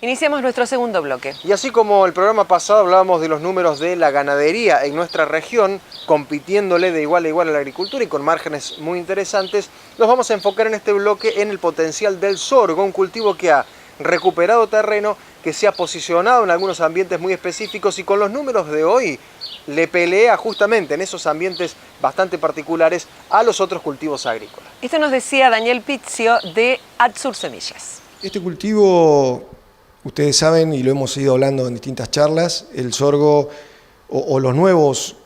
Iniciamos nuestro segundo bloque. Y así como el programa pasado hablábamos de los números de la ganadería en nuestra región, compitiéndole de igual a igual a la agricultura y con márgenes muy interesantes, los vamos a enfocar en este bloque en el potencial del sorgo, un cultivo que ha recuperado terreno, que se ha posicionado en algunos ambientes muy específicos y con los números de hoy le pelea justamente en esos ambientes bastante particulares a los otros cultivos agrícolas. Esto nos decía Daniel Pizio de Adsur Semillas. Este cultivo, ustedes saben y lo hemos ido hablando en distintas charlas, el sorgo o los nuevos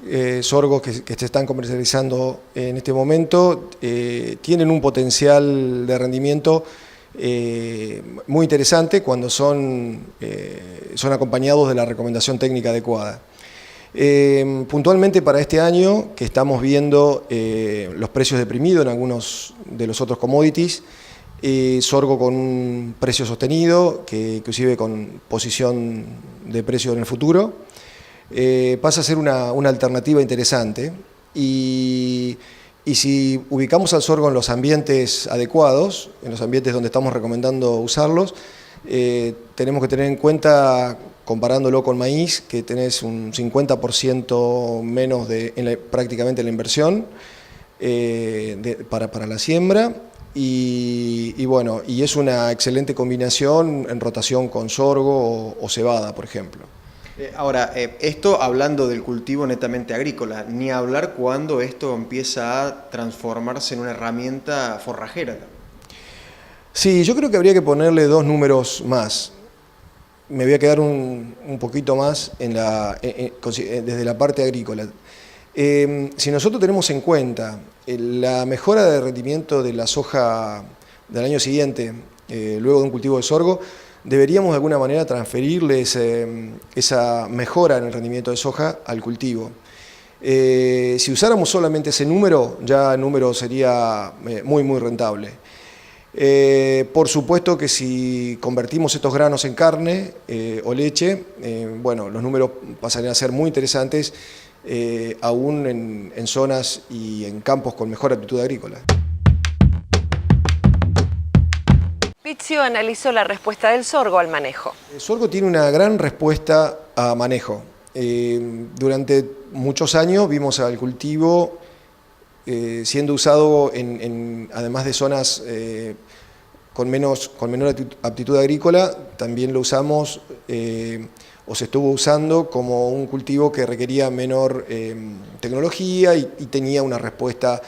sorgos que se están comercializando en este momento tienen un potencial de rendimiento muy interesante cuando son acompañados de la recomendación técnica adecuada. Puntualmente para este año, que estamos viendo los precios deprimidos en algunos de los otros commodities, sorgo con un precio sostenido, que inclusive con posición de precio en el futuro, pasa a ser una alternativa interesante y si ubicamos al sorgo en los ambientes adecuados, en los ambientes donde estamos recomendando usarlos, tenemos que tener en cuenta, comparándolo con maíz, que tenés un 50% menos prácticamente la inversión para la siembra y bueno, y es una excelente combinación en rotación con sorgo o cebada, por ejemplo. Ahora, esto hablando del cultivo netamente agrícola, ni hablar cuando esto empieza a transformarse en una herramienta forrajera. Sí, yo creo que habría que ponerle dos números más. Me voy a quedar un poquito más desde la parte agrícola. Si nosotros tenemos en cuenta la mejora de rendimiento de la soja del año siguiente, luego de un cultivo de sorgo, deberíamos de alguna manera transferirle esa mejora en el rendimiento de soja al cultivo. Si usáramos solamente ese número, ya el número sería muy rentable. Por supuesto que si convertimos estos granos en carne o leche, bueno, los números pasarían a ser muy interesantes, aún en zonas y en campos con mejor aptitud agrícola. Pizio analizó la respuesta del sorgo al manejo. El sorgo tiene una gran respuesta a manejo. Durante muchos años vimos al cultivo siendo usado además de zonas con menor aptitud agrícola, también lo usamos o se estuvo usando como un cultivo que requería menor tecnología y tenía una respuesta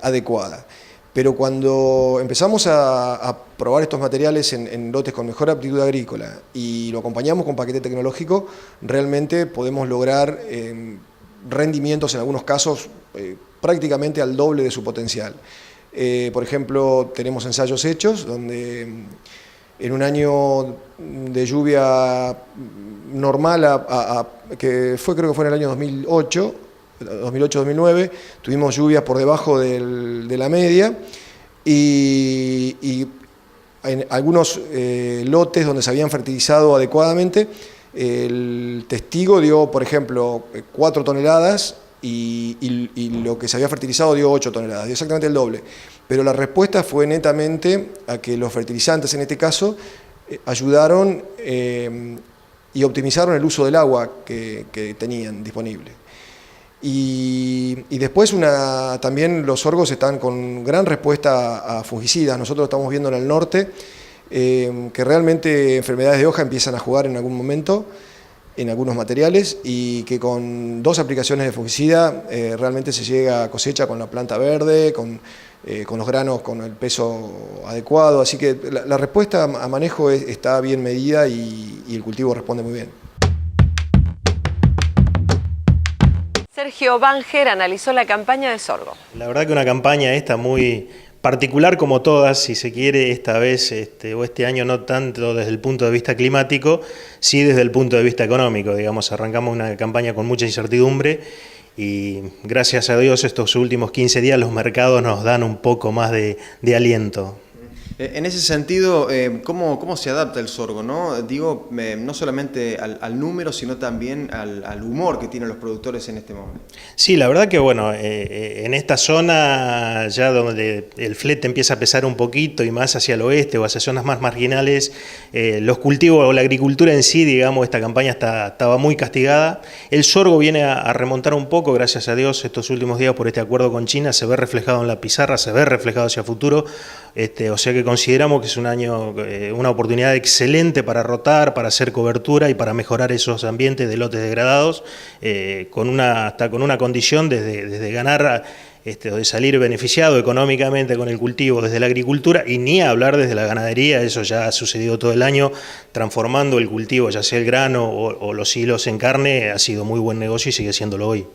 adecuada. Pero cuando empezamos a probar estos materiales en lotes con mejor aptitud agrícola y lo acompañamos con paquete tecnológico, realmente podemos lograr rendimientos en algunos casos prácticamente al doble de su potencial. Por ejemplo, tenemos ensayos hechos donde en un año de lluvia normal, creo que fue en el año 2008-2009, tuvimos lluvias por debajo de la media y en algunos lotes donde se habían fertilizado adecuadamente, el testigo dio, por ejemplo, 4 toneladas y lo que se había fertilizado dio 8 toneladas, dio exactamente el doble. Pero la respuesta fue netamente a que los fertilizantes, en este caso, ayudaron y optimizaron el uso del agua que tenían disponible. Y después también los sorgos están con gran respuesta a fungicidas. Nosotros estamos viendo en el norte que realmente enfermedades de hoja empiezan a jugar en algún momento en algunos materiales y que con 2 aplicaciones de fungicida realmente se llega a cosecha con la planta verde, con los granos con el peso adecuado. Así que la respuesta a manejo está bien medida y el cultivo responde muy bien. Sergio Banger analizó la campaña de sorgo. La verdad que una campaña esta muy particular como todas, si se quiere, esta vez o este año no tanto desde el punto de vista climático, sí desde el punto de vista económico. Digamos, arrancamos una campaña con mucha incertidumbre y gracias a Dios estos últimos 15 días los mercados nos dan un poco más de aliento. En ese sentido, ¿cómo se adapta el sorgo, ¿no? Digo, no solamente al número, sino también al humor que tienen los productores en este momento. Sí, la verdad que bueno, en esta zona ya donde el flete empieza a pesar un poquito y más hacia el oeste o hacia zonas más marginales, los cultivos o la agricultura en sí, digamos, esta campaña estaba muy castigada. El sorgo viene a remontar un poco, gracias a Dios, estos últimos días por este acuerdo con China, se ve reflejado en la pizarra, se ve reflejado hacia futuro, o sea que consideramos que es un año, una oportunidad excelente para rotar, para hacer cobertura y para mejorar esos ambientes de lotes degradados, hasta con una condición desde ganar, de salir beneficiado económicamente con el cultivo desde la agricultura y ni hablar desde la ganadería. Eso ya ha sucedido todo el año, transformando el cultivo, ya sea el grano o los hilos en carne, ha sido muy buen negocio y sigue siéndolo hoy.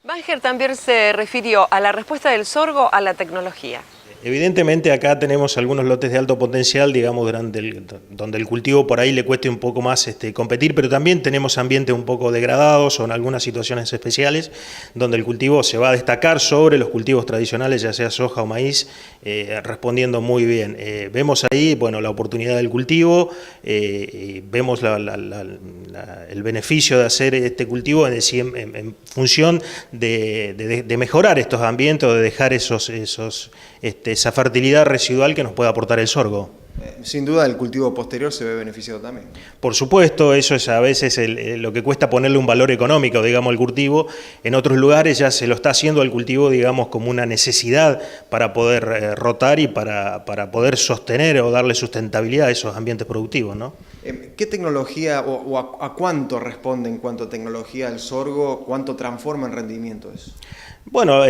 Banger también se refirió a la respuesta del sorgo a la tecnología. Evidentemente acá tenemos algunos lotes de alto potencial, digamos, donde el cultivo por ahí le cueste un poco más competir, pero también tenemos ambientes un poco degradados o en algunas situaciones especiales donde el cultivo se va a destacar sobre los cultivos tradicionales, ya sea soja o maíz, respondiendo muy bien. Vemos ahí, bueno, la oportunidad del cultivo, y vemos el beneficio de hacer este cultivo en función de mejorar estos ambientes, de dejar esa fertilidad residual que nos puede aportar el sorgo. Sin duda el cultivo posterior se ve beneficiado también. Por supuesto, eso es a veces lo que cuesta ponerle un valor económico, digamos, al cultivo. En otros lugares ya se lo está haciendo al cultivo, digamos, como una necesidad para poder rotar y para poder sostener o darle sustentabilidad a esos ambientes productivos, ¿no? ¿Qué tecnología o a cuánto responde en cuanto a tecnología el sorgo? ¿Cuánto transforma en rendimiento eso? Bueno,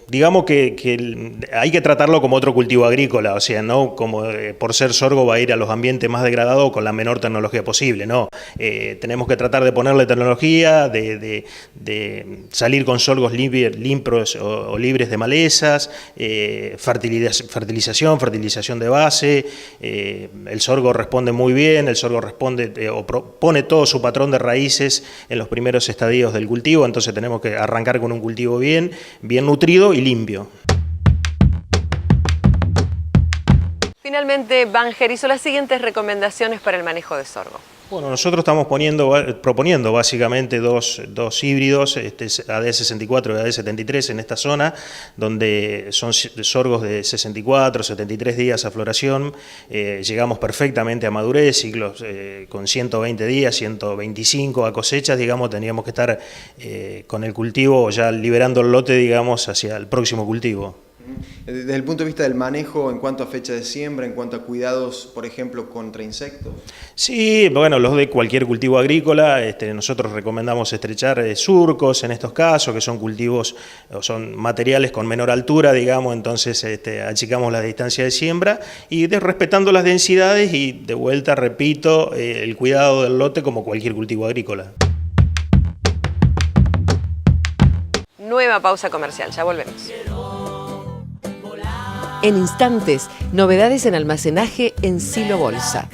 digamos que hay que tratarlo como otro cultivo agrícola, o sea, no como por ser sorgo va a ir a los ambientes más degradados con la menor tecnología posible, no. Tenemos que tratar de ponerle tecnología, de salir con sorgos limpios o libres de malezas, fertilización de base. El sorgo responde muy bien, el sorgo responde pone todo su patrón de raíces en los primeros estadios del cultivo, entonces tenemos que arrancar con un cultivo bien nutrido y limpio. Finalmente, Banger hizo las siguientes recomendaciones para el manejo de sorgo. Bueno, nosotros estamos proponiendo básicamente dos híbridos, AD64 y AD73 en esta zona, donde son sorgos de 64, 73 días a floración. Llegamos perfectamente a madurez, ciclos con 120 días, 125 a cosechas, digamos, tendríamos que estar con el cultivo ya liberando el lote, digamos, hacia el próximo cultivo. Desde el punto de vista del manejo, en cuanto a fecha de siembra, en cuanto a cuidados, por ejemplo, contra insectos. Sí, bueno, los de cualquier cultivo agrícola, nosotros recomendamos estrechar surcos en estos casos, que son cultivos o son materiales con menor altura, digamos, entonces achicamos la distancia de siembra y respetando las densidades y de vuelta, repito, el cuidado del lote como cualquier cultivo agrícola. Nueva pausa comercial, ya volvemos. En instantes, novedades en almacenaje en Silo Bolsa.